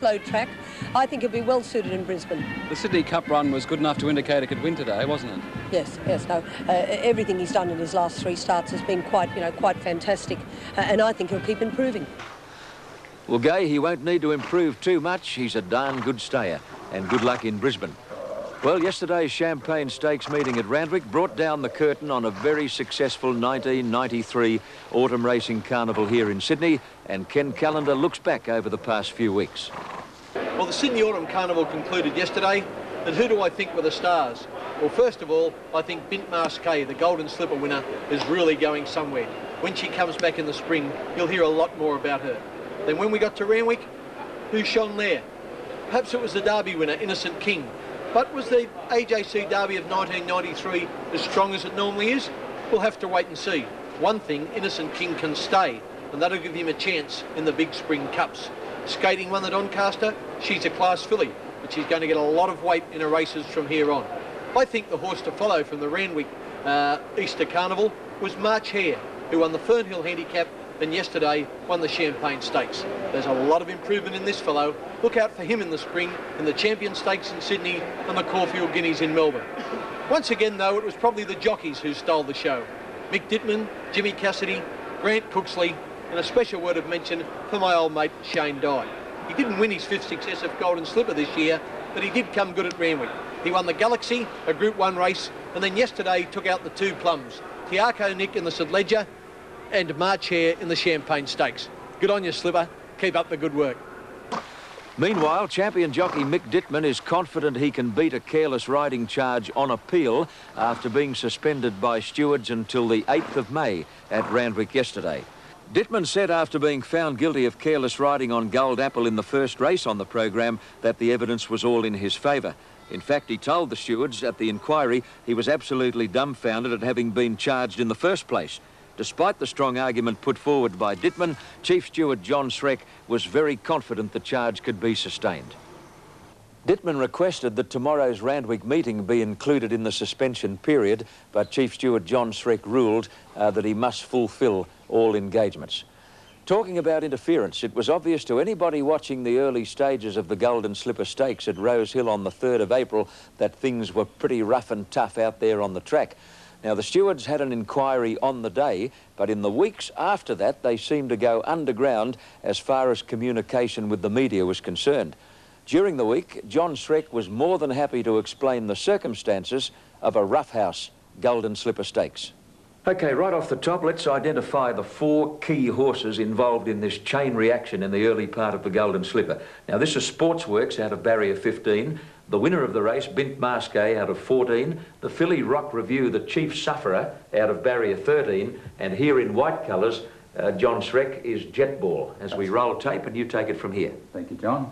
Low track. I think it'll be well suited in Brisbane. The Sydney Cup run was good enough to indicate it could win today, wasn't it? Yes, no. Everything he's done in his last 3 starts has been quite fantastic, and I think he'll keep improving. Well, Gay, he won't need to improve too much. He's a darn good stayer, and good luck in Brisbane. Well, yesterday's Champagne Stakes meeting at Randwick brought down the curtain on a very successful 1993 Autumn Racing Carnival here in Sydney, and Ken Callender looks back over the past few weeks. Well, the Sydney Autumn Carnival concluded yesterday, and who do I think were the stars? Well, first of all, I think Bint Masqué, the Golden Slipper winner, is really going somewhere. When she comes back in the spring, you'll hear a lot more about her. Then when we got to Randwick, who shone there? Perhaps it was the Derby winner, Innocent King. But was the AJC Derby of 1993 as strong as it normally is? We'll have to wait and see. One thing, Innocent King can stay, and that'll give him a chance in the big spring cups. Skating won at Doncaster, she's a class filly, but she's going to get a lot of weight in her races from here on. I think the horse to follow from the Randwick Easter Carnival was March Hare, who won the Fernhill Handicap and yesterday won the Champagne Stakes. There's a lot of improvement in this fellow. Look out for him in the spring in the Champion Stakes in Sydney and the Caulfield Guineas in Melbourne. Once again, though, it was probably the jockeys who stole the show. Mick Dittman, Jimmy Cassidy, Grant Cooksley, and a special word of mention for my old mate Shane Dye. He didn't win his 5th successive Golden Slipper this year, but he did come good at Randwick. He won the Galaxy, a Group 1 race, and then yesterday took out the 2 plums, Tiarco Nick in the St Ledger and March Hare in the Champagne Stakes. Good on you, Slipper. Keep up the good work. Meanwhile, champion jockey Mick Dittman is confident he can beat a careless riding charge on appeal after being suspended by stewards until the 8th of May at Randwick yesterday. Dittman said after being found guilty of careless riding on Gold Apple in the first race on the program that the evidence was all in his favour. In fact, he told the stewards at the inquiry he was absolutely dumbfounded at having been charged in the first place. Despite the strong argument put forward by Dittman, Chief Steward John Sreck was very confident the charge could be sustained. Dittman requested that tomorrow's Randwick meeting be included in the suspension period, but Chief Steward John Sreck ruled that he must fulfil all engagements. Talking about interference, it was obvious to anybody watching the early stages of the Golden Slipper Stakes at Rose Hill on the 3rd of April that things were pretty rough and tough out there on the track. Now, the stewards had an inquiry on the day, but in the weeks after that, they seemed to go underground as far as communication with the media was concerned. During the week, John Sreck was more than happy to explain the circumstances of a roughhouse Golden Slipper Stakes. OK, right off the top, let's identify the 4 key horses involved in this chain reaction in the early part of the Golden Slipper. Now, this is Sportsworks out of barrier 15. The winner of the race, Bint Masqué, out of 14. The filly Rock Review, the chief sufferer, out of barrier 13. And here in white colours, John Sreck, is Jetball. As we roll tape, and you take it from here. Thank you, John.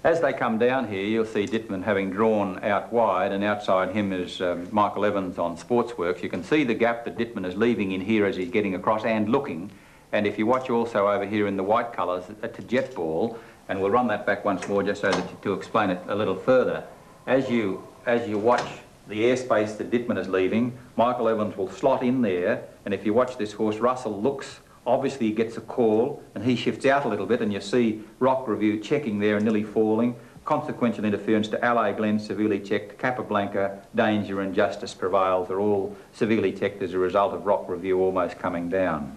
As they come down here, you'll see Dittman having drawn out wide, and outside him is Michael Evans on Sportsworks. You can see the gap that Dittman is leaving in here as he's getting across and looking. And if you watch also over here in the white colours, to Jetball, and we'll run that back once more just so that to explain it a little further. As you watch the airspace that Dittman is leaving, Michael Evans will slot in there, and if you watch this horse, Russell looks, obviously he gets a call, and he shifts out a little bit, and you see Rock Review checking there and nearly falling. Consequential interference to Alley Glen, severely checked. Capablanca, Danger and Justice Prevails are all severely checked as a result of Rock Review almost coming down.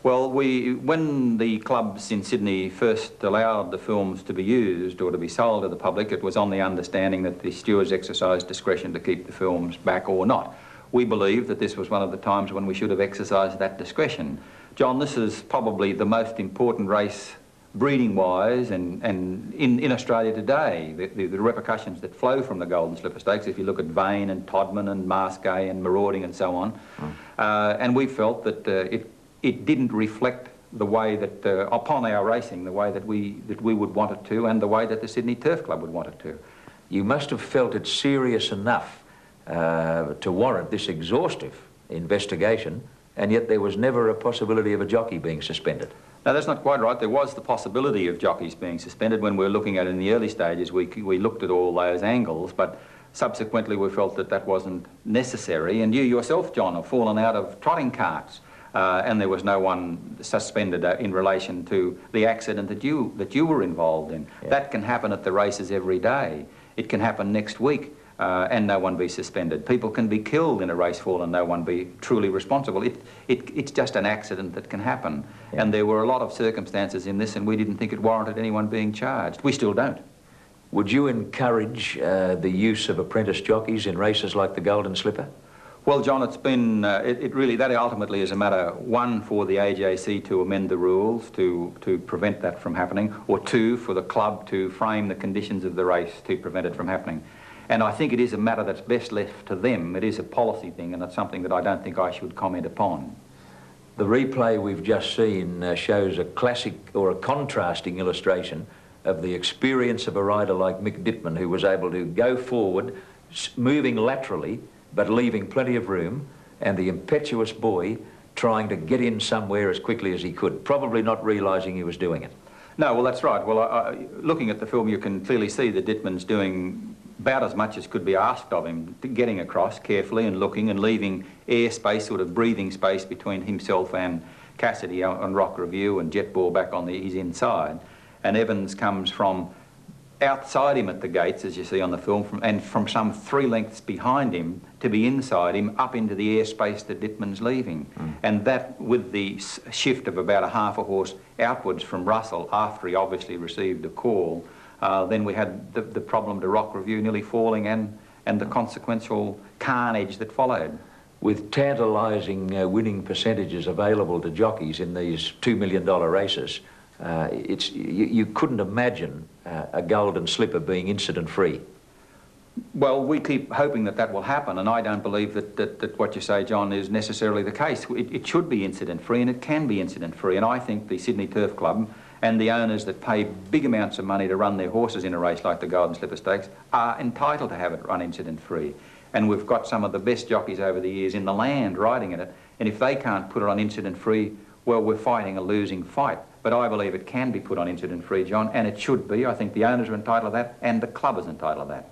Well, when the clubs in Sydney first allowed the films to be used or to be sold to the public, it was on the understanding that the stewards exercised discretion to keep the films back or not. We believe that this was one of the times when we should have exercised that discretion. John, this is probably the most important race breeding-wise and in Australia today. The repercussions that flow from the Golden Slipper Stakes, if you look at Vane and Todman and Masqué and Marauding and so on. And we felt that it didn't reflect the way that, upon our racing, the way that we would want it to, and the way that the Sydney Turf Club would want it to. You must have felt it serious enough to warrant this exhaustive investigation, and yet there was never a possibility of a jockey being suspended. No, that's not quite right. There was the possibility of jockeys being suspended. When we were looking at it in the early stages, we looked at all those angles, but subsequently we felt that that wasn't necessary. And you yourself, John, have fallen out of trotting carts. and there was no one suspended in relation to the accident that you were involved in. Yeah. That can happen at the races every day. It can happen next week. And no one be suspended. People can be killed in a race fall and no one be truly responsible. It's just an accident that can happen. Yeah. And there were a lot of circumstances in this and we didn't think it warranted anyone being charged. We still don't. Would you encourage the use of apprentice jockeys in races like the Golden Slipper? Well, John, it's been, that ultimately is a matter, one, for the AJC to amend the rules to prevent that from happening, or two, for the club to frame the conditions of the race to prevent it from happening. And I think it is a matter that's best left to them. It is a policy thing, and it's something that I don't think I should comment upon. The replay we've just seen shows a classic or a contrasting illustration of the experience of a rider like Mick Dittman, who was able to go forward, moving laterally, but leaving plenty of room, and the impetuous boy trying to get in somewhere as quickly as he could, probably not realising he was doing it. No, well, that's right. Well, looking at the film, you can clearly see that Dittman's doing about as much as could be asked of him, getting across carefully and looking and leaving air space, sort of breathing space between himself and Cassidy on Rock Review and Jetball back on his inside. And Evans comes from outside him at the gates, as you see on the film, and from some 3 lengths behind him to be inside him, up into the airspace that Dittman's leaving. And that, with the shift of about a half a horse outwards from Russell after he obviously received a call, then we had the problem to Rock Review nearly falling and the consequential carnage that followed. With tantalising winning percentages available to jockeys in these $2 million races, you couldn't imagine a Golden Slipper being incident-free. Well, we keep hoping that that will happen, and I don't believe that what you say, John, is necessarily the case. It should be incident-free, and it can be incident-free, and I think the Sydney Turf Club and the owners that pay big amounts of money to run their horses in a race like the Golden Slipper Stakes are entitled to have it run incident-free. And we've got some of the best jockeys over the years in the land riding in it, and if they can't put it on incident-free, well, we're fighting a losing fight. But I believe it can be put on incident-free, John, and it should be. I think the owners are entitled to that, and the club is entitled to that.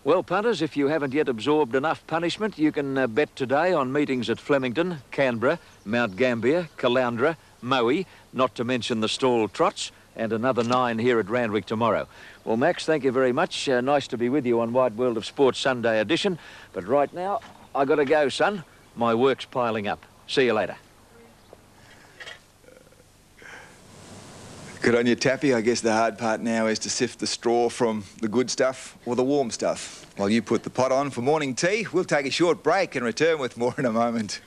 Well, punters, if you haven't yet absorbed enough punishment, you can bet today on meetings at Flemington, Canberra, Mount Gambier, Caloundra, Moe, not to mention the stall trots, and another 9 here at Randwick tomorrow. Well, Max, thank you very much. Nice to be with you on Wide World of Sport Sunday edition. But right now, I got to go, son. My work's piling up. See you later. Good on you, Tappy. I guess the hard part now is to sift the straw from the good stuff or the warm stuff. While you put the pot on for morning tea, we'll take a short break and return with more in a moment.